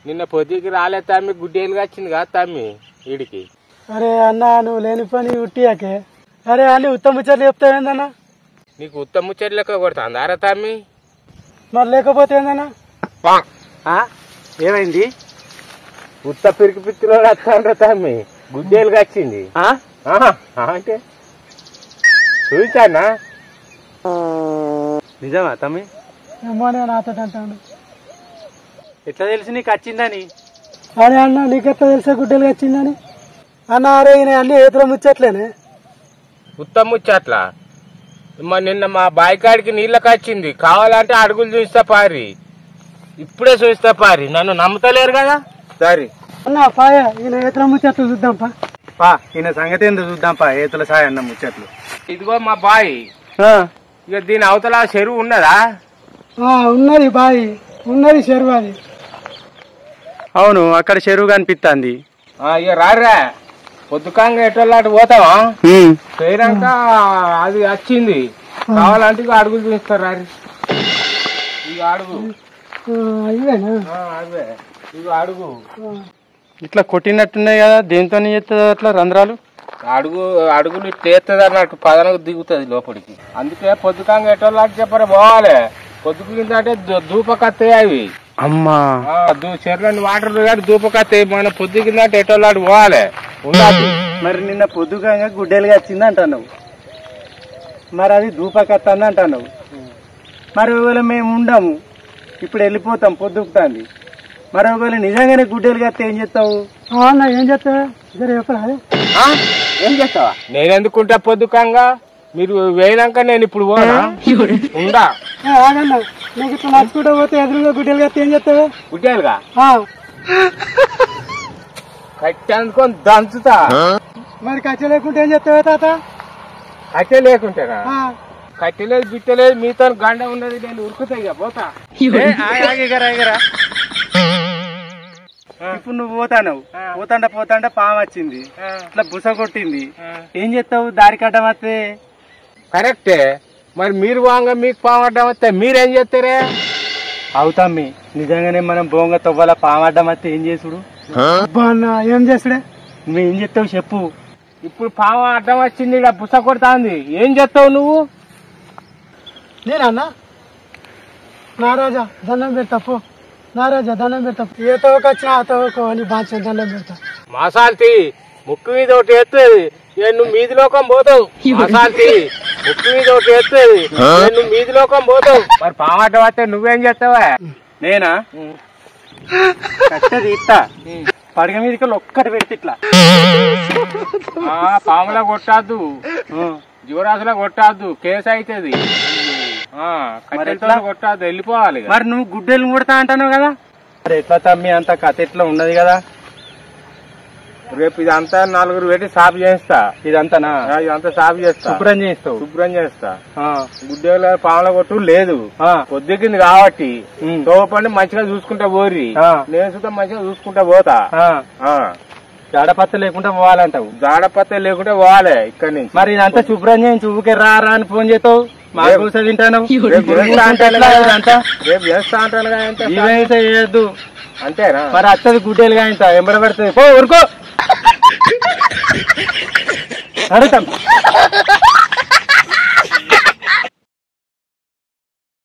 నిన్న పొద్దుకి రాలే తమ్మి, గుడ్డేలుగా వచ్చింది కదా తమ్మి వీడికి. అరే అన్న నువ్వు లేని పని ఉట్టియాకే. అరే అన్ని ఉత్తమ ముచ్చట్లు చెప్తావేందన్నా? నీకు ఉత్తమ ముచ్చట్లు లెక్క కొడుతుందారా తమ్మి? మరి లేకపోతే ఏందన్నా? ఏమైంది? ఉత్త పిరికి పిచ్చిలో వస్తాండ్రా తమ్మి, గుడ్డేలుగా వచ్చింది అంటే చూచానా? నిజమా తమ్మి? ఏమో నాతో అంటాడు. ఎట్లా తెలిసి నీకు వచ్చిందని? అరే అన్న నీకెట్లా తెలిసే గుడ్డలుగా వచ్చిందని? అన్న అరే అన్ని ఏతుల ముచ్చట్లేనే. ఉత్తమ ముచ్చట్లా? నిన్న మా బాయికాడికి నీళ్ళకి వచ్చింది, కావాలంటే అడుగులు చూస్తా పారి, ఇప్పుడే చూస్తా పారి, నన్ను నమ్ముతలేరు కదా. సరే అన్న పాయ ఈయన ఏతుల ముచ్చట్లు చూద్దాం పా, ఈయన సంగతి ఎందుకు చూద్దాం పా, ఏతుల సాయి అన్న ముచ్చట్లు. ఇదిగో మా బాయి, ఇక దీని అవతల చెరువు ఉన్నదా? ఉన్నది బాయి, ఉన్నది చెరువు. అది అవును, అక్కడ చెరువు కనిపిస్తుంది. ఇక రారా, పొద్దుకాంగా ఎటోళ్ళాటు పోతావా? పోయినాక అది వచ్చింది, కావాలంటే ఇక అడుగులు చూస్తారు. రారి ఇక అడుగు, అదే ఇక అడుగు. ఇట్లా కొట్టినట్టున్నాయి కదా, దేంతో చేస్తుంది అట్లా రంధ్రాలు? అడుగులు ఇట్లా వేస్తుంది అన్నట్టు పదనకు దిగుతుంది లోపలికి. అందుకే పొద్దుకాంగా ఎటోళ్ళాటు చెప్పరే పోవాలి. పొద్దుకు కింద అంటే దూపకత్తాయి అవి. అమ్మా చెర్లని వాటర్ కాదు దూపకత్తాయి. మన పొద్దు కింద అంటే ఎటోళ్ళాటు పోవాలి ఉండాలి. మరి నిన్న పొద్దుగా గుడ్డెలుగా వచ్చింది అంటున్నావు, మరి అది దూపకత్తంది అంటున్నావు. మరి ఒకవేళ మేము ఉండము, ఇప్పుడు వెళ్ళిపోతాం, పొద్దుకుతాంది. మరి ఒకవేళ నిజంగానే గుడ్డెలుగా వస్తే ఏం చేస్తావు? ఏం చేస్తావా? ఏం చేస్తావా? నేను ఎందుకుంటా పొద్దుకంగా? మీరు వేయినాక నేను ఇప్పుడు పోనా ఉండా? నీకు ఇట్లా నడుచుకుంటూ పోతే ఎదురుగా గుడ్డెలుగా వస్తే ఏం చేస్తావా? గుడ్డేలుగా కట్టె అందుకొని దంచుతా. మరి కట్టె లేకుంటే ఏం చేస్తావా తాత? కట్టె లేకుంటేనా? కట్టె లేదు బిట్టలేదు, మీతో గండ ఉన్నది, నేను ఉరుకుతా ఇక పోతా. ఇప్పుడు నువ్వు పోతావు, పోతాండ పాము వచ్చింది, ఇట్లా బుస కొట్టింది, ఏం చేస్తావు? దారి కట్టం వస్తే కరెక్టే. మరి మీరు వాంగ మీకు పాము అడ్డం వస్తే మీరేం చేస్తారే? అవుతామ్మి, నిజంగానే మనం బోంగ తవ్వాల పాము అడ్డం వస్తే ఏం చేసుడు? ఏం చేస్తాడే? నువ్వేం చేస్తావు చెప్పు. ఇప్పుడు పాము అడ్డం వచ్చింది, ఇలా బుస కొడతాంది, ఏం చేస్తావు నువ్వు? నేనన్నా నారాజా దండం పెడతా పో, నారాజా దండం పెడతా. ఏ తవ్వకు వచ్చినా ఆ తవ్వకు అని బాగా దండం పెడతా. మాసాల్తి ముక్కు మీద ఒకటి ఎత్తేది, నువ్వు మీది లోకం పోతావు. మాసాల్తి ముక్కు మీద ఒకటి ఎత్తేది, నువ్వు మీది లోకం పోతావు. మరి పాము అడ్డం వస్తే నువ్వేం చేస్తావా? నేనా కట్టె తీస్తా, పడగ మీదకి ఒక్కటి పెడితే ఇట్లా. పాములా కొట్టద్దు, జీవరాశులా కొట్టద్దు, కేసు అవుతుంది. కొట్టద్దు, వెళ్ళిపోవాలి. మరి నువ్వు గుడ్డెలు కొడతా అంటావు కదా, మరి ఎట్లా తమ్మి అంత కథ ఎట్లా ఉన్నది కదా. రేపు ఇదంతా నలుగురు పెట్టి సాఫ్ చేస్తా. ఇదంతానా? ఇదంతా సాఫ్ చేస్తా, శుభ్రం చేస్తావు? శుభ్రం చేస్తా. గుడ్డేల పాముల కొట్టు లేదు, పొద్దుకింది కాబట్టి తోపండి మంచిగా చూసుకుంటా పోరి, నేను సుతం మంచిగా చూసుకుంటా పోతా. జాడపత్త లేకుండా పోవాలంటావు? జాడపత్త లేకుండా పోవాలి ఇక్కడి నుంచి. మరి ఇదంతా శుభ్రం చేయించి ఊకే రా అని ఫోన్ చేస్తావు, మాకు కూర్చో తింటాను. రేపు చేస్తా అంటాను, ఇవైతే చేయొద్దు అంతేనా? మరి అత్తది గుడ్డేలుగా ఇంత ఎంబడబడుతుంది, పో ఊరుకో అడుగుతాం.